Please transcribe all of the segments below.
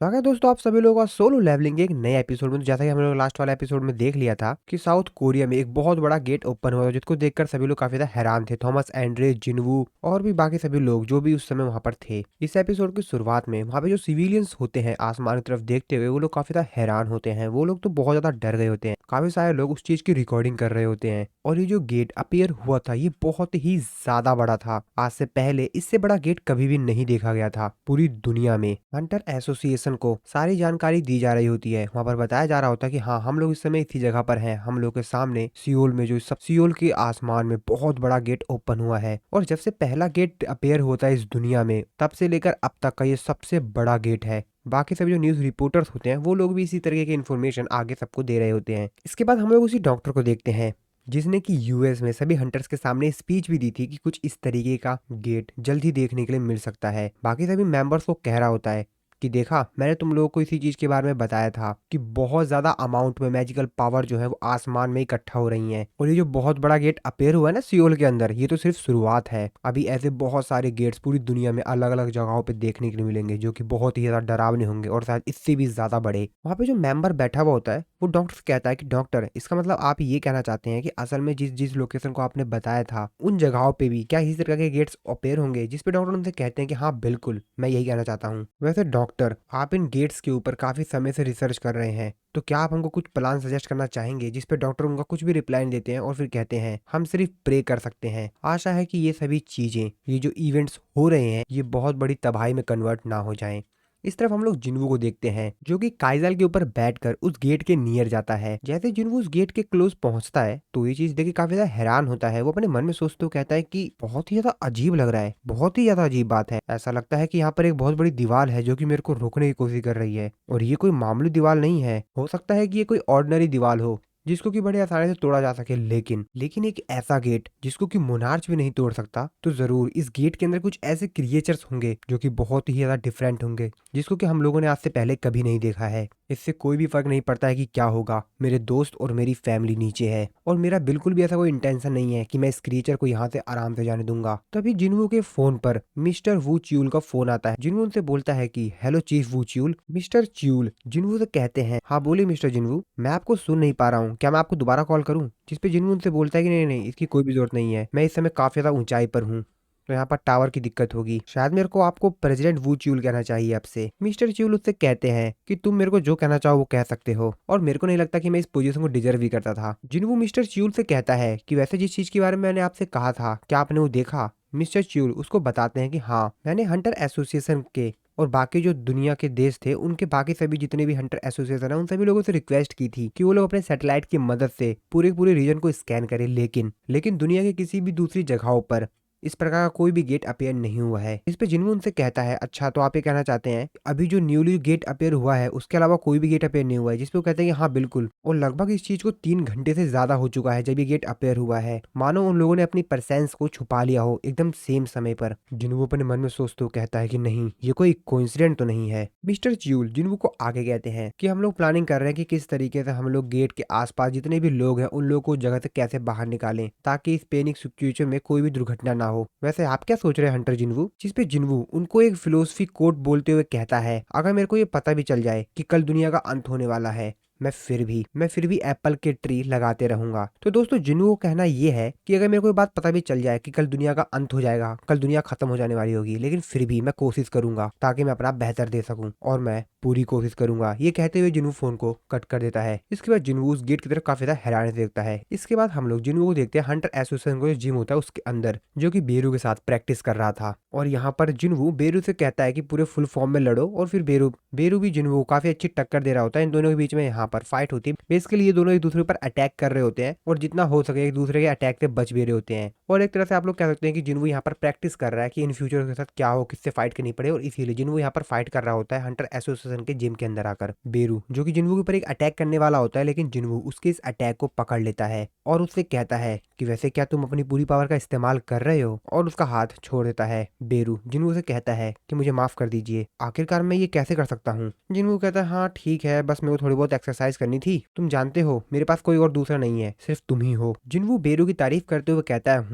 स्वागत है दोस्तों आप सभी लोगों का सोलो लेवलिंग के एक नए एपिसोड में। तो जैसा कि हम लोग लास्ट वाला एपिसोड में देख लिया था कि साउथ कोरिया में एक बहुत बड़ा गेट ओपन हुआ था, जिसको देखकर सभी लोग काफी ज्यादा हैरान थे। थॉमस एंड्रे, जिनवू और भी बाकी सभी लोग जो भी उस समय वहां पर थे। इस एपिसोड की शुरुआत में वहां पे जो सिविलियंस होते हैं आसमान की तरफ देखते हुए, वो लोग काफी ज्यादा हैरान होते हैं। वो लोग तो बहुत ज्यादा डर गए होते हैं। काफी सारे लोग उस चीज की रिकॉर्डिंग कर रहे होते हैं। और ये जो गेट अपीयर हुआ था ये बहुत ही ज्यादा बड़ा था। आज से पहले इससे बड़ा गेट कभी भी नहीं देखा गया था पूरी दुनिया में। हंटर एसोसिएशन को सारी जानकारी दी जा रही होती है। वहां पर बताया जा रहा होता है कि हाँ, हम लोग इस समय इसी जगह पर हैं। हम लोग के सामने सियोल में जो सब सियोल के आसमान में बहुत बड़ा गेट ओपन हुआ है। और जब से पहला गेट अपेयर होता है इस दुनिया में, तब से लेकर अब तक का ये सबसे बड़ा गेट है। बाकी सभी जो न्यूज रिपोर्टर्स होते हैं वो लोग भी इसी तरीके की इन्फॉर्मेशन आगे सबको दे रहे होते हैं। इसके बाद हम लोग उसी डॉक्टर को देखते हैं जिसने कि यूएस में सभी हंटर्स के सामने स्पीच भी दी थी कि कुछ इस तरीके का गेट जल्द ही देखने के लिए मिल सकता है। बाकी सभी मेंबर्स को कह रहा होता है कि देखा, मैंने तुम लोगों को इसी चीज के बारे में बताया था कि बहुत ज्यादा अमाउंट में मैजिकल पावर जो है वो आसमान में इकट्ठा हो रही है। और ये जो बहुत बड़ा गेट अपेयर हुआ है ना सियोल के अंदर, ये तो सिर्फ शुरुआत है। अभी ऐसे बहुत सारे गेट्स पूरी दुनिया में अलग अलग जगहों पे देखने के लिए मिलेंगे, जो कि बहुत ही ज्यादा डरावने होंगे और शायद इससे भी ज्यादा बड़े। वहां पे जो मेंबर बैठा हुआ होता है वो डॉक्टर से कहता है कि डॉक्टर, इसका मतलब आप ये कहना चाहते हैं कि असल में जिस जिस लोकेशन को आपने बताया था उन जगहों पे भी क्या इसी तरह के गेट्स अपेयर होंगे? जिस पे डॉक्टर उनसे कहते हैं कि हाँ बिल्कुल, मैं यही कहना चाहता हूँ। वैसे डॉक्टर, आप इन गेट्स के ऊपर काफी समय से रिसर्च कर रहे हैं, तो क्या आप हमको कुछ प्लान सजेस्ट करना चाहेंगे? जिस पे डॉक्टर उनका कुछ भी रिप्लाई नहीं देते हैं और फिर कहते हैं हम सिर्फ प्रे कर सकते हैं। आशा है कि ये सभी चीजें, ये जो इवेंट्स हो रहे हैं, ये बहुत बड़ी तबाही में कन्वर्ट ना हो जाएं। इस तरफ हम लोग जिन्वू को देखते हैं जो कि काइजल के ऊपर बैठकर उस गेट के नियर जाता है। जैसे जिन्वू उस गेट के क्लोज पहुंचता है तो ये चीज देख के काफी ज्यादा हैरान होता है। वो अपने मन में सोचते हुए कहता है कि बहुत ही ज्यादा अजीब लग रहा है, बहुत ही ज्यादा अजीब बात है। ऐसा लगता है कि यहाँ पर एक बहुत बड़ी दीवार है जो कि मेरे को रोकने की कोशिश कर रही है। और ये कोई मामूली दीवार नहीं है, हो सकता है कि ये कोई ऑर्डिनरी दीवार हो जिसको कि बड़े आसानी से तोड़ा जा सके। लेकिन एक ऐसा गेट जिसको कि मोनार्च भी नहीं तोड़ सकता, तो जरूर इस गेट के अंदर कुछ ऐसे क्रिएचर्स होंगे जो कि बहुत ही ज्यादा डिफरेंट होंगे, जिसको कि हम लोगों ने आज से पहले कभी नहीं देखा है। इससे कोई भी फर्क नहीं पड़ता है कि क्या होगा। मेरे दोस्त और मेरी फैमिली नीचे है और मेरा बिल्कुल भी ऐसा कोई इंटेंशन नहीं है कि मैं इस क्रिएचर को यहाँ से आराम से जाने दूंगा। तभी जिनवू के फोन पर मिस्टर वू च्यूल का फोन आता है। जिनवू उनसे बोलता है कि हेलो चीफ वू च्यूल। मिस्टर च्यूल जिनवू से कहते हैं हाँ बोलिए मिस्टर जिनवू, मैं आपको सुन नहीं पा रहा हूँ, क्या मैं आपको दोबारा कॉल करूँ? जिस पे जिनवू उनसे बोलता है कि नहीं नहीं, इसकी कोई भी जरूरत नहीं है, मैं इस समय काफी ज्यादा ऊंचाई पर हूँ, तो यहाँ पर टावर की दिक्कत होगी। शायद मेरे को आपको प्रेसिडेंट वू च्यूल कहना चाहिए आपसे। मिस्टर च्यूल उससे कहते हैं कि तुम मेरे को जो कहना चाहो वो कह सकते हो, और मेरे को नहीं लगता कि मैं इस पोजीशन को डिजर्व भी करता था। जिनवू मिस्टर च्यूल से कहता है कि वैसे जिस चीज के बारे में मैंने आपसे कहा था, क्या आपने वो देखा? मिस्टर च्यूल उसको बताते हैं कि हाँ, मैंने हंटर एसोसिएशन के और बाकी जो दुनिया के देश थे उनके बाकी सभी जितने भी हंटर एसोसिएशन है उन सभी लोगों से रिक्वेस्ट की थी कि वो लोग अपने सैटेलाइट की मदद से पूरे पूरे रीजन को स्कैन करें। लेकिन दुनिया के किसी भी दूसरी जगहों पर इस प्रकार का कोई भी गेट अपेयर नहीं हुआ है। इस पे जिनवू उनसे कहता है अच्छा, तो आप ये कहना चाहते हैं अभी जो न्यूली गेट अपेयर हुआ है उसके अलावा कोई भी गेट अपेयर नहीं हुआ है? जिस पे वो कहते हैं कि हाँ बिल्कुल, और लगभग इस चीज को 3 घंटे से ज्यादा हो चुका है जब ये गेट अपेयर हुआ है। मानो उन लोगों ने अपनी परसेंस को छुपा लिया हो एकदम सेम समय पर। जिनवू अपने मन में सोचते हुए कहता है कि नहीं, ये कोई कोइंसिडेंट तो नहीं है। मिस्टर च्यूल जिनवू को आगे कहते हैं कि हम लोग प्लानिंग कर रहे हैं कि किस तरीके से हम लोग गेट के आसपास जितने भी लोग हैं उन लोगों को जगह से कैसे बाहर निकालें, ताकि इस पैनिक सिचुएशन में कोई भी दुर्घटना ना हो। वैसे आप क्या सोच रहे हैं हंटर जिनवू? जिस पे जिनवू उनको एक फिलोसफी कोट बोलते हुए कहता है अगर मेरे को ये पता भी चल जाए कि कल दुनिया का अंत होने वाला है, मैं फिर भी एप्पल के ट्री लगाते रहूंगा। तो दोस्तों जिन्नू को कहना यह है कि अगर मेरे को ये बात पता भी चल जाए कि कल दुनिया का अंत हो जाएगा, कल दुनिया खत्म हो जाने वाली होगी, लेकिन फिर भी मैं कोशिश करूंगा ताकि मैं अपना बेहतर दे सकूं, और मैं पूरी कोशिश करूंगा। ये कहते हुए जिन्नू फोन को कट कर देता है। इसके बाद जिन्नू उस गेट की तरफ काफी ज्यादा हैरानी से देखता है। इसके बाद हम लोग जिन्नू को देखते हैं हंटर एसोसिएशन को जिम होता है उसके अंदर, जो कि बेरू के साथ प्रैक्टिस कर रहा था। और यहाँ पर जिन्नू बेरू से कहता है कि पूरे फुल फॉर्म में लड़ो, और फिर बेरू बेरू भी जिन्नू को काफी अच्छी टक्कर दे रहा होता है। इन दोनों के बीच में यहाँ पर फाइट होती है। बेसिकली ये दोनों एक दूसरे पर अटैक कर रहे होते हैं और जितना हो सके एक दूसरे के अटैक से बच भी रहे होते हैं। और एक तरह से आप लोग कह सकते हैं कि जिन्नू यहाँ पर प्रैक्टिस कर रहा है कि इन फ्यूचर उसके साथ क्या हो, किससे फाइट करनी पड़े, और इसीलिए जिन्नू यहाँ पर फाइट कर रहा होता है हंटर एसोसिएशन के जिम के अंदर आकर। बेरू जो कि जिन्नू के ऊपर एक अटैक करने वाला होता है, लेकिन जिन्नू उसके इस अटैक को पकड़ लेता है और उससे कहता है कि वैसे क्या तुम अपनी पूरी पावर का इस्तेमाल कर रहे हो, और उसका हाथ छोड़ देता है। बेरू जिन्नू से कहता है कि मुझे माफ कर दीजिए, आखिरकार मैं ये कैसे कर सकता हूँ? जिन्नू कहता है हाँ ठीक है, बस मेरे को थोड़ी बहुत एक्सरसाइज करनी थी, तुम जानते हो मेरे पास कोई और दूसरा नहीं है, सिर्फ तुम ही हो। जिन्नू बेरू की तारीफ करते हुए कहता है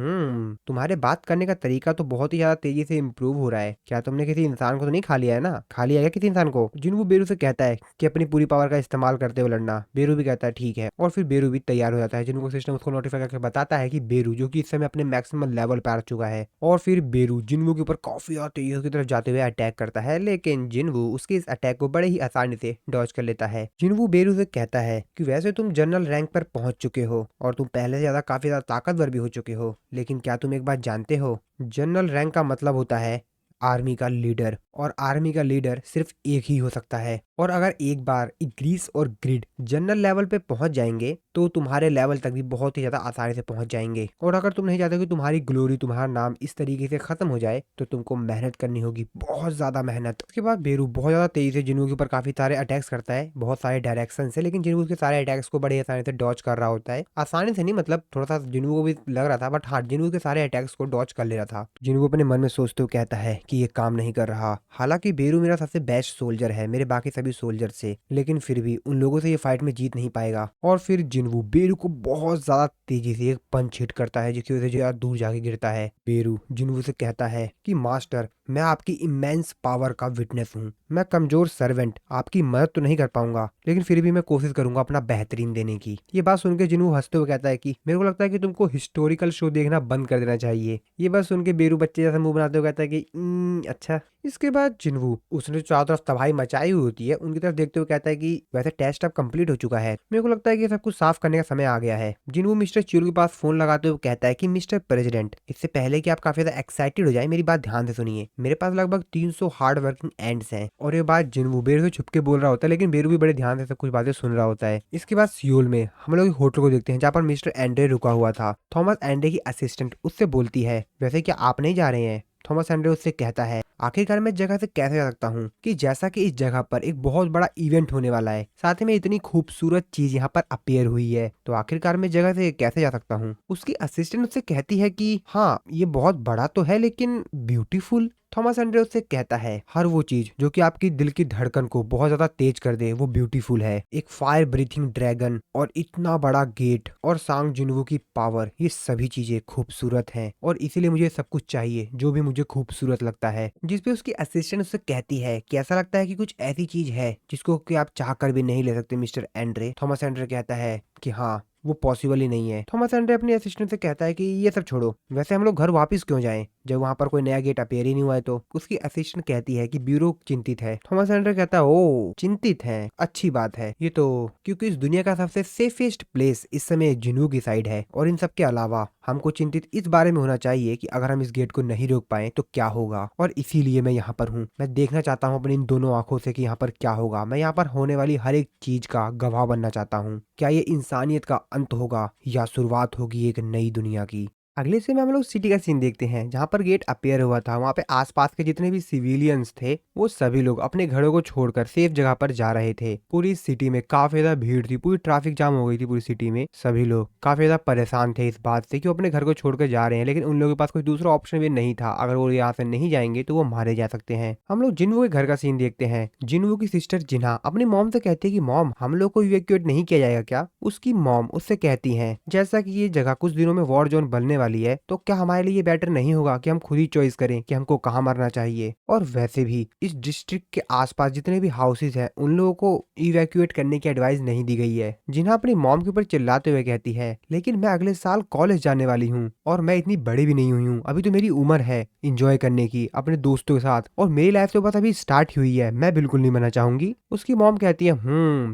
तुम्हारे बात करने का तरीका तो बहुत ही ज्यादा तेजी से इम्प्रूव हो रहा है। क्या तुमने किसी इंसान को तो नहीं खा लिया है ना? खा लिया है किसी इंसान को? जिन्नू जिनवू बेरू से कहता है कि अपनी पूरी पावर का इस्तेमाल करते हुए लड़ना। बेरू भी कहता है ठीक है, और फिर बेरू भी तैयार हो जाता है। जिनवू सिस्टम उसको नोटिफाई करके बताता है कि बेरू जो कि इस समय अपने मैक्सिमम लेवल पे आ चुका है, और फिर बेरू जिनवू के ऊपर काफी तेजी की तरफ जाते हुए अटैक करता है, लेकिन जिनवू उसके इस अटैक को बड़े ही आसानी से डॉज कर लेता है। जिनवू बेरू से कहता है कि वैसे तुम जनरल रैंक पर पहुंच चुके हो और तुम पहले से ज्यादा काफी ज्यादा ताकतवर भी हो चुके हो, लेकिन क्या तुम एक बात जानते हो, जनरल रैंक का मतलब होता है आर्मी का लीडर, और आर्मी का लीडर सिर्फ एक ही हो सकता है। और अगर एक बार ग्रीस और ग्रिड जनरल लेवल पे पहुंच जाएंगे तो तुम्हारे लेवल तक भी बहुत ही ज्यादा आसानी से पहुंच जाएंगे। और अगर तुम नहीं चाहते कि तुम्हारी ग्लोरी, तुम्हारा नाम इस तरीके से खत्म हो जाए, तो तुमको मेहनत करनी होगी, बहुत ज्यादा मेहनत। उसके बाद बेरू बहुत ज्यादा तेजी से जिनवू के ऊपर काफी सारे अटैक्स करता है, बहुत सारे डायरेक्शन से, लेकिन जिनवू के सारे अटैक्स को बड़ी आसानी से डॉज कर रहा होता है। आसानी से नहीं, मतलब थोड़ा सा जिनवू को भी लग रहा था, बट हाँ, जिनवू के सारे अटैक्स को डॉज कर ले रहा था। जिनवू अपने मन में सोचते हुए कहता है कि ये काम नहीं कर रहा। हालांकि बेरू मेरा सबसे बेस्ट सोल्जर है मेरे बाकी सभी सोल्जर से, लेकिन फिर भी उन लोगों से ये फाइट में जीत नहीं पाएगा। और फिर जिनवू बेरू को बहुत ज्यादा तेजी से एक पंच हिट करता है, जिसकी वजह से जो दूर जाके गिरता है। बेरू जिनवू से कहता है कि मास्टर, मैं आपकी इमेंस पावर का विटनेस हूँ, मैं कमजोर सर्वेंट आपकी मदद तो नहीं कर पाऊंगा, लेकिन फिर भी मैं कोशिश करूंगा अपना बेहतरीन देने की। ये बात सुनकर जिनवू हंसते हुए कहता है कि मेरे को लगता है कि तुमको हिस्टोरिकल शो देखना बंद कर देना चाहिए। ये बात सुन के बेरू बच्चे जैसा मुंह बनाते हुए कहता है कि अच्छा। इसके बाद जिनवू, उसने चारों तरफ तबाही मचाई हुई होती है, उनकी तरफ देखते हुए कहता है कि वैसे टेस्ट अब कंप्लीट हो चुका है, मेरे को लगता है कि सब कुछ साफ करने का समय आ गया है। जिनवू मिस्टर च्यूल के पास फोन लगाते हुए कहता है कि मिस्टर प्रेसिडेंट, इससे पहले कि आप काफी ज्यादा एक्साइटेड हो जाए, मेरी बात ध्यान से सुनिए। मेरे पास लगभग 300 हार्ड वर्किंग एंड्स हैं। और ये बात जिनवू बेरू से छुप के बोल रहा होता है, लेकिन बेरू भी बड़े ध्यान से सब कुछ बातें सुन रहा होता है। इसके बाद सियोल में हम लोग एक होटल को देखते हैं जहाँ पर मिस्टर एंड्रे रुका हुआ था। थॉमस एंड्रे की असिस्टेंट उससे बोलती है, वैसे क्या आप नहीं जा रहे हैं? थॉमस एंड्रे उससे कहता है, आखिरकार मैं इस जगह से कैसे जा सकता हूँ, कि जैसा कि इस जगह पर एक बहुत बड़ा इवेंट होने वाला है, साथ ही में इतनी खूबसूरत चीज यहाँ पर अपीयर हुई है, तो आखिरकार मैं इस जगह से कैसे जा सकता हूँ। उसकी असिस्टेंट उससे कहती है कि हाँ, ये बहुत बड़ा तो है, लेकिन ब्यूटीफुल। थॉमस एंड्रे उससे कहता है, हर वो चीज जो कि आपकी दिल की धड़कन को बहुत ज्यादा तेज कर दे, वो ब्यूटीफुल है। एक फायर ब्रीथिंग ड्रैगन और इतना बड़ा गेट और सांग जिनवू की पावर, ये सभी चीजें खूबसूरत हैं, और इसीलिए मुझे सब कुछ चाहिए जो भी मुझे खूबसूरत लगता है। जिसपे उसकी असिस्टेंट उससे कहती है कि ऐसा लगता है कि कुछ ऐसी चीज है जिसको कि आप चाह कर भी नहीं ले सकते मिस्टर एंड्रे। थॉमस एंड्रे कहता है कि हाँ, वो पॉसिबल ही नहीं है। थॉमस एंड्रे अपनी असिस्टेंट से कहता है कि ये सब छोड़ो, वैसे हम लोग घर वापस क्यों जाएं, जब वहां पर कोई नया गेट अपीयर ही नहीं हुआ है। तो उसकी असिस्टेंट कहती है कि ब्यूरो चिंतित है। थॉमस एंड्रे कहता है, ओ चिंतित है, अच्छी बात है ये तो, क्योंकि इस दुनिया का सबसे सेफेस्ट प्लेस इस समय जिनवू की साइड है। और इन सब के अलावा हमको चिंतित इस बारे में होना चाहिए कि अगर हम इस गेट को नहीं रोक पाए तो क्या होगा, और इसीलिए मैं यहाँ पर हूँ। मैं देखना चाहता हूँ अपनी इन दोनों आंखों से कि यहाँ पर क्या होगा। मैं यहाँ पर होने वाली हर एक चीज का गवाह बनना चाहता हूँ। क्या ये इंसानियत का अंत होगा या शुरुआत होगी एक नई दुनिया की। अगले सीन में हम लोग सिटी का सीन देखते हैं जहाँ पर गेट अपीयर हुआ था। वहाँ पे आसपास के जितने भी सिविलियंस थे, वो सभी लोग अपने घरों को छोड़कर सेफ जगह पर जा रहे थे। पूरी सिटी में काफी ज्यादा भीड़ थी, पूरी ट्रैफिक जाम हो गई थी पूरी सिटी में। सभी लोग काफी ज्यादा परेशान थे इस बात से कि वो अपने घर को छोड़कर जा रहे हैं, लेकिन उन लोगों के पास कोई दूसरा ऑप्शन भी नहीं था। अगर वो यहाँ से नहीं जाएंगे तो वो मारे जा सकते हैं। हम लोग जिनवू के घर का सीन देखते हैं। जिनवू की सिस्टर जिन्हा अपनी मॉम से कहती है कि मॉम, हम लोग को इवैक्यूएट नहीं किया जाएगा क्या? उसकी मॉम उससे कहती है, जैसा कि ये जगह कुछ दिनों में वॉर जोन बनने वाली है, तो क्या हमारे लिए ये बेटर नहीं होगा कि हम खुद ही चॉइस करें कि हमको कहाँ मरना चाहिए। और वैसे भी इस डिस्ट्रिक्ट के आसपास जितने भी हाउसेज हैं, उन लोगों को इवैक्यूएट करने की एडवाइस नहीं दी गई है। जिन्हा अपनी मॉम के ऊपर चिल्लाते हुए कहती है, लेकिन मैं अगले साल कॉलेज जाने वाली हूँ और मैं इतनी बड़ी भी नहीं हुई हूँ, अभी तो मेरी उम्र है इंजॉय करने की अपने दोस्तों के साथ, और मेरी लाइफ तो बस अभी स्टार्ट हुई है, मैं बिल्कुल नहीं मरना चाहूंगी। उसकी मॉम कहती है,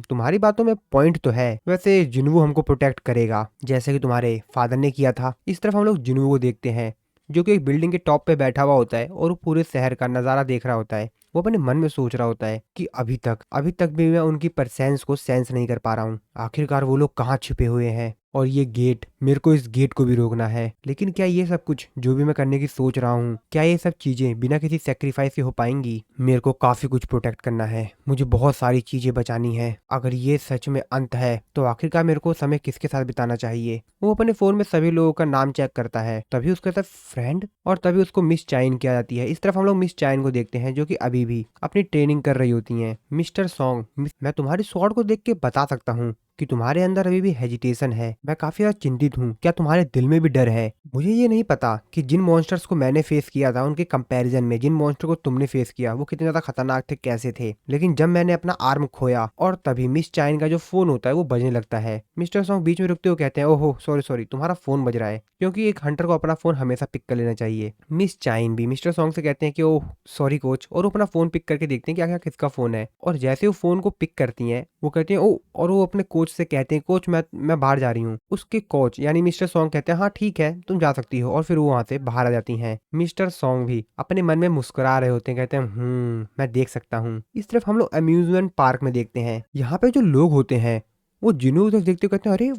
तुम्हारी बातों में पॉइंट तो है, वैसे जिनवू हमको प्रोटेक्ट करेगा जैसे कि तुम्हारे फादर ने किया था। इस तरफ हम लोग जिनवू को देखते हैं जो कि एक बिल्डिंग के टॉप पे बैठा हुआ होता है और वो पूरे शहर का नजारा देख रहा होता है। वो अपने मन में सोच रहा होता है कि अभी तक भी मैं उनकी प्रेजेंस को सेंस नहीं कर पा रहा हूँ। आखिरकार वो लोग कहाँ छिपे हुए हैं, और ये गेट, मेरे को इस गेट को भी रोकना है। लेकिन क्या ये सब कुछ जो भी मैं करने की सोच रहा हूँ, क्या ये सब चीजें बिना किसी सेक्रीफाइस के हो पाएंगी? मेरे को काफी कुछ प्रोटेक्ट करना है, मुझे बहुत सारी चीजें बचानी है। अगर ये सच में अंत है तो आखिरकार मेरे को समय किसके साथ बिताना चाहिए? वो अपने फोन में सभी लोगों का नाम चेक करता है, तभी उसके साथ फ्रेंड, और तभी उसको मिस चाइन किया जाती है। इस तरफ हम लोग मिस चाइन को देखते हैं जो कि अभी अभी भी अपनी ट्रेनिंग कर रही होती हैं। मिस्टर सॉन्ग, मैं तुम्हारी स्वॉर्ड को देख के बता सकता हूँ कि तुम्हारे अंदर अभी भी हेजिटेशन है। मैं काफी ज्यादा चिंतित हूँ, क्या तुम्हारे दिल में भी डर है? मुझे ये नहीं पता कि जिन मॉन्स्टर्स को मैंने फेस किया था उनके कंपैरिजन में जिन मॉन्स्टर को तुमने फेस किया वो कितने ज्यादा खतरनाक थे, कैसे थे, लेकिन जब मैंने अपना आर्म खोया और तभी मिस चाइन का जो फोन होता है वो बजने लगता है। मिस्टर सॉन्ग बीच में रुकते हुए कहते हैं, ओहो सॉरी सॉरी, तुम्हारा फोन बज रहा है, क्योंकि एक हंटर को अपना फोन हमेशा पिक कर लेना चाहिए। मिस चाइन भी मिस्टर सॉन्ग से कहते हैं कि ओह सॉरी कोच, और वो अपना फोन पिक करके देखते हैं कि आखिर किसका फोन है, और जैसे वो फोन को पिक करती हैं वो कहते हैं ओ, और वो अपने कोच से कहते हैं कोच मैं बाहर जा रही हूँ। उसके कोच यानी मिस्टर सॉन्ग कहते हैं हाँ ठीक है तुम जा सकती हो, और फिर वो वहां से बाहर आ जाती हैं। मिस्टर सॉन्ग भी अपने मन में मुस्कुरा रहे होते हैं, कहते हैं मैं देख सकता हूँ। इस तरफ हम लोग अम्यूजमेंट पार्क में देखते हैं, यहाँ पे जो लोग होते हैं वो जिन्हू तक देखते हुए कहते हैं अरे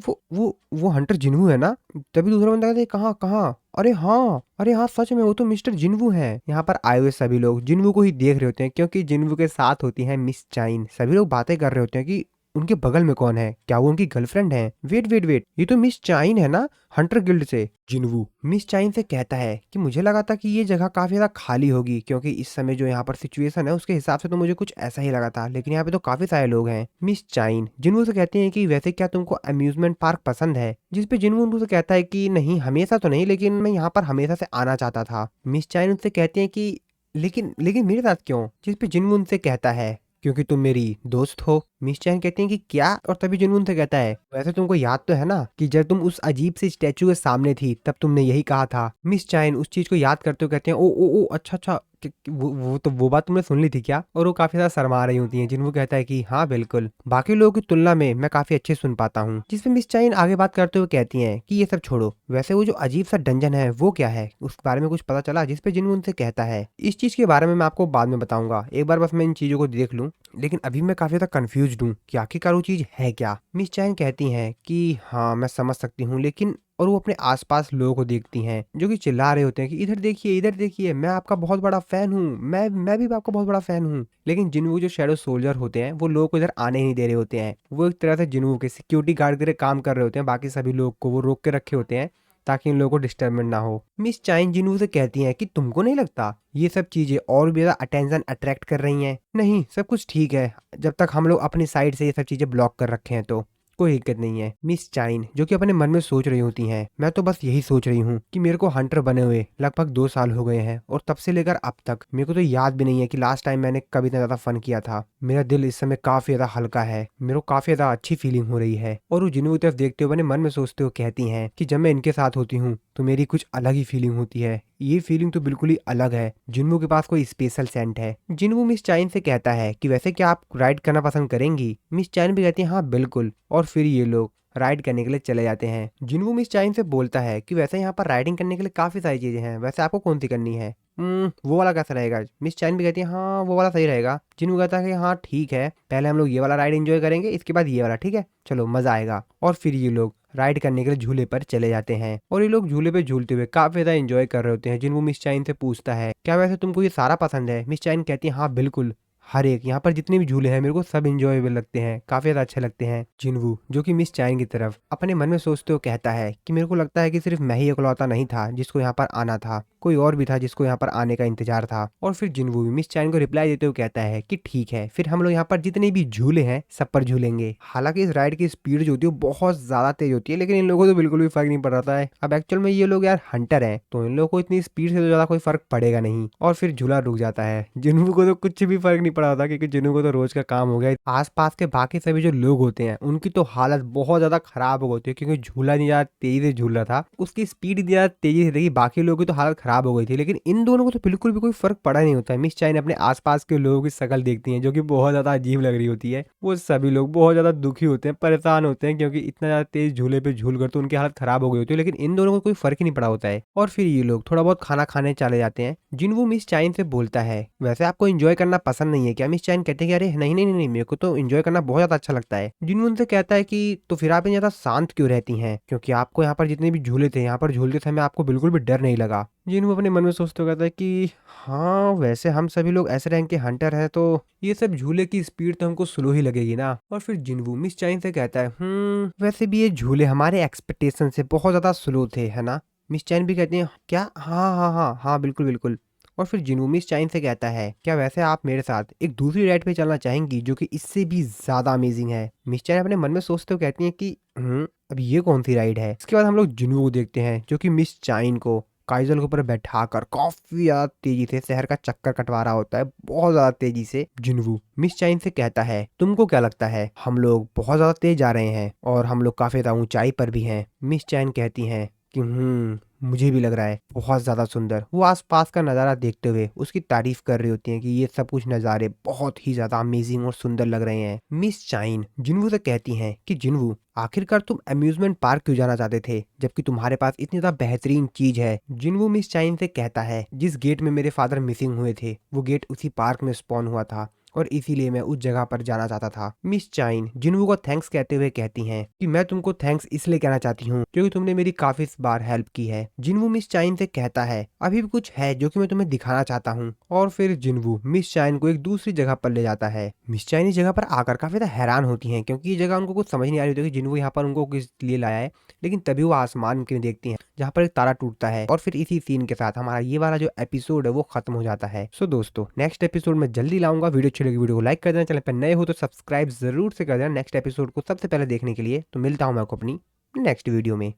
वो हंटर जिन्हू है ना। तभी दूसरा बंदा कहते हैं कहाँ कहाँ, अरे हाँ सच में वो तो मिस्टर जिन्वू है। यहाँ पर आए हुए सभी लोग जिन्वू को ही देख रहे होते हैं, क्योंकि जिन्वू के साथ होती है मिस चाइन। सभी लोग बातें कर रहे होते हैं कि उनके बगल में कौन है, क्या वो उनकी गर्लफ्रेंड है? वेट वेट वेट, ये तो मिस चाइन है ना, हंटर गिल्ड से। जिन्वू मिस चाइन से कहता है कि मुझे लगा था कि ये जगह काफी ज्यादा खाली होगी, क्योंकि इस समय जो यहाँ पर सिचुएशन है उसके हिसाब से तो मुझे कुछ ऐसा ही लगा था, लेकिन यहाँ पे तो काफी सारे लोग हैं। मिस चाइन जिन्वू से कहते हैं कि वैसे क्या तुमको अम्यूजमेंट पार्क पसंद है? जिसपे जिन्वू उनसे कहता है कि नहीं हमेशा तो नहीं, लेकिन मैं यहाँ पर हमेशा से आना चाहता था। मिस चाइन उनसे कहते हैं कि लेकिन लेकिन मेरे साथ क्यों? जिसपे जिन्वू उनसे कहता है क्योंकि तुम मेरी दोस्त हो। मिस चैन कहती हैं कि क्या, और तभी जुनून से कहता है वैसे तुमको याद तो है ना कि जब तुम उस अजीब से स्टैचू के सामने थी तब तुमने यही कहा था। मिस चैन उस चीज को याद करते हुए कहते हैं ओ अच्छा अच्छा, वो बात तुमने सुन ली थी क्या? और वो काफी ज्यादा शर्मा रही होती हैं। जिन्हों कहता है कि हाँ बिल्कुल, बाकी लोगों की तुलना में मैं काफी अच्छे सुन पाता हूँ। जिसमें मिस चाइन आगे बात करते हुए कहती हैं कि ये सब छोड़ो, वैसे वो जो अजीब सा डंजन है वो क्या है, उस बारे में कुछ पता चला? जिसपे जिन्हों उनसे कहता है इस चीज के बारे में मैं आपको बाद में बताऊंगा, एक बार बस मैं इन चीजों को देख लूं, लेकिन अभी मैं काफी ज्यादा कंफ्यूज हूँ कि आखिरकार वो चीज है क्या। मिस चाइन कहती हैं कि हाँ मैं समझ सकती हूँ, लेकिन और वो अपने आसपास लोगों को देखती हैं जो कि चिल्ला रहे होते हैं कि इधर देखिए मैं आपका बहुत बड़ा फैन हूँ, मैं भी आपका बहुत बड़ा फैन हूँ। लेकिन जिन्वू जो शैडो सोल्जर होते हैं वो लोगों को इधर आने ही नहीं दे रहे होते हैं। वो एक तरह से जिन्वू के सिक्योरिटी गार्ड की तरह काम कर रहे होते हैं, बाकी सभी लोग को वो रोक के रखे होते हैं ताकि इन लोगों को डिस्टर्बेंस ना हो। मिस चाइन जिन्वू से कहती हैं कि तुमको नहीं लगता ये सब चीजें और भी ज्यादा अटेंशन अट्रैक्ट कर रही हैं? नहीं सब कुछ ठीक है, जब तक हम लोग अपनी साइड से ये सब चीजें ब्लॉक कर रखे हैं तो कोई दिक्कत नहीं है। मिस चाइन जो कि अपने मन में सोच रही होती हैं, मैं तो बस यही सोच रही हूँ कि मेरे को हंटर बने हुए लगभग 2 साल हो गए हैं, और तब से लेकर अब तक मेरे को तो याद भी नहीं है कि लास्ट टाइम मैंने कभी इतना ज्यादा फन किया था। मेरा दिल इस समय काफी ज्यादा हल्का है, मेरे को काफी ज्यादा अच्छी फीलिंग हो रही है। और वो जिन्हों की तरफ देखते हुए अपने मन में सोचते हुए कहती हैं कि जब मैं इनके साथ होती हूँ तो मेरी कुछ अलग ही फीलिंग होती है, ये फीलिंग तो बिल्कुल ही अलग है। जिन्वू के पास कोई स्पेशल सेंट है। जिन्वू मिस चाइन से कहता है कि वैसे क्या आप राइड करना पसंद करेंगी? मिस चाइन भी कहती है हाँ बिल्कुल, और फिर ये लोग राइड करने के लिए चले जाते हैं। जिन्वू मिस चाइन से बोलता है कि वैसे यहाँ पर राइडिंग करने के लिए काफी सारी चीजें हैं, वैसे आपको कौन सी करनी है? वो वाला कैसा रहेगा? मिस चाइन भी कहती है हाँ वो वाला सही रहेगा। जिन्वू कहता है कि हाँ ठीक है, पहले हम लोग ये वाला राइड एंजॉय करेंगे, इसके बाद ये वाला, ठीक है चलो मजा आएगा। और फिर ये लोग राइड करने के लिए झूले पर चले जाते हैं, और ये लोग झूले पे झूलते हुए काफी ज्यादा एंजॉय कर रहे होते हैं। जिन्वू मिस चाइन से पूछता है क्या वैसे तुमको ये सारा पसंद है? मिस चाइन कहती है हाँ बिल्कुल, हर एक यहाँ पर जितने भी झूले हैं मेरे को सब इंजॉयबल लगते हैं, काफी ज्यादा अच्छे लगते हैं। जिन्वू जो कि मिस चाइन की तरफ अपने मन में सोचते हुए कहता है कि मेरे को लगता है कि सिर्फ मैं ही इकलौता नहीं था जिसको यहाँ पर आना था, कोई और भी था जिसको यहाँ पर आने का इंतजार था। और फिर जिन्वू भी मिस चाइन को रिप्लाई देते हुए कहता है कि ठीक है, फिर हम लोग यहाँ पर जितने भी झूले हैं सब पर झूलेंगे। हालांकि इस राइड की स्पीड जो होती है बहुत ज्यादा तेज होती है, लेकिन इन लोगों को तो बिल्कुल भी फर्क नहीं पड़ रहा है। अब एक्चुअल में ये लोग यार हंटर हैं, तो इन लोगों को इतनी स्पीड से तो ज्यादा कोई फर्क पड़ेगा नहीं। और फिर झूला रुक जाता है। जिन्वू को तो कुछ भी फर्क नहीं पड़ा था, क्योंकि जिन्वू को तो रोज का काम हो गया। आसपास के बाकी सभी जो लोग होते हैं उनकी तो हालत बहुत ज्यादा खराब हो गई थी, क्योंकि झूला नहीं ज्यादा तेजी से झूल रहा था, उसकी स्पीड ज्यादा तेजी से थी, बाकी लोगों की तो हालत खराब हो गई थी, लेकिन इन दोनों को तो बिल्कुल भी कोई फर्क पड़ा नहीं होता है। मिस चाइन अपने आसपास के लोगों की शक्ल देखती हैं जो कि बहुत ज्यादा अजीब लग रही होती है। वो सभी लोग बहुत ज्यादा दुखी होते हैं, परेशान होते हैं, क्योंकि इतना ज्यादा तेज झूले पे झूल कर तो उनकी हालत खराब हो गई होती है, लेकिन इन दोनों को कोई फर्क ही नहीं पड़ा होता है। और फिर ये लोग थोड़ा बहुत खाना खाने चले जाते हैं। जिन्वू मिस चाइन से बोलता है वैसे आपको एंजॉय करना पसंद नहीं है क्या? मिस चाइन कहते हैं कि अरे नहीं नहीं नहीं, मेरे को तो एंजॉय करना बहुत ज्यादा अच्छा लगता है। जिन्वू उनसे कहता है कि तो फिर आप इतनी ज्यादा शांत क्यों रहती हैं, क्योंकि आपको यहाँ पर जितने भी झूले थे यहाँ पर झूलते समय आपको बिल्कुल भी डर नहीं लगा? जिन्वू अपने मन में सोचते हुए कहता है कि हाँ वैसे हम सभी लोग ऐसे रैंक के हंटर हैं, तो ये सब झूले की स्पीड तो हमको स्लो ही लगेगी ना। और फिर जिन्वू मिस चाइन से कहता है वैसे भी ये झूले हमारे एक्सपेक्टेशन से बहुत ज्यादा स्लो थे, है ना? मिस चाइन भी कहती हैं क्या? हाँ हाँ हाँ हाँ बिल्कुल बिल्कुल। और फिर जिनवू मिस चाइन से कहता है, क्या वैसे आप मेरे साथ एक दूसरी राइड पे चलना चाहेंगी जो कि इससे भी ज्यादा अमेजिंग है। मिस चाइन अपने मन में सोचते हुए कहती है कि अब ये कौन सी राइड है। इसके बाद हम लोग जिनवू को देखते हैं जो कि मिस चाइन को काइजल के ऊपर बैठाकर काफी ज्यादा तेजी से शहर का चक्कर कटवा रहा होता है, बहुत ज्यादा तेजी से। जिनवू मिस चाइन से कहता है, तुमको क्या लगता है हम लोग बहुत ज्यादा तेज जा रहे हैं और हम लोग काफी ज्यादा ऊंचाई पर भी हैं। मिस चाइन कहती हैं कि मुझे भी लग रहा है बहुत ज्यादा सुंदर। वो आसपास का नज़ारा देखते हुए उसकी तारीफ कर रही होती हैं कि ये सब कुछ नज़ारे बहुत ही ज्यादा अमेजिंग और सुंदर लग रहे हैं। मिस चाइन जिनवू से कहती हैं कि जिनवू, आखिरकार तुम अम्यूजमेंट पार्क क्यों जाना चाहते थे जबकि तुम्हारे पास इतनी ज्यादा बेहतरीन चीज है। जिनवू मिस चाइन से कहता है, जिस गेट में मेरे फादर मिसिंग हुए थे वो गेट उसी पार्क में स्पॉन हुआ था और इसीलिए मैं उस जगह पर जाना चाहता था। मिस चाइन जिनवू को थैंक्स कहते हुए कहती हैं कि मैं तुमको थैंक्स इसलिए कहना चाहती हूँ क्योंकि तुमने मेरी काफी बार हेल्प की है। जिनवू मिस चाइन से कहता है, अभी भी कुछ है जो कि मैं तुम्हें दिखाना चाहता हूँ। और फिर जिनवू मिस चाइन को एक दूसरी जगह पर ले जाता है। मिस चाइन इस जगह पर आकर काफी ज्यादा हैरान होती हैं क्योंकि ये जगह उनको कुछ समझ नहीं आ रही होती कि जिनवू यहाँ पर उनको किस लिए लाया है। लेकिन तभी वो आसमान के देखती हैं जहाँ पर एक तारा टूटता है और फिर इसी सीन के साथ हमारा ये वाला जो एपिसोड है वो खत्म हो जाता है। सो दोस्तों, नेक्स्ट एपिसोड में जल्दी लाऊंगा। वीडियो अच्छी लगी वीडियो को लाइक कर देना, चैनल पर नए हो तो सब्सक्राइब जरूर से कर देना नेक्स्ट एपिसोड को सबसे पहले देखने के लिए। तो मिलता हूँ मैं आपको अपनी नेक्स्ट वीडियो में।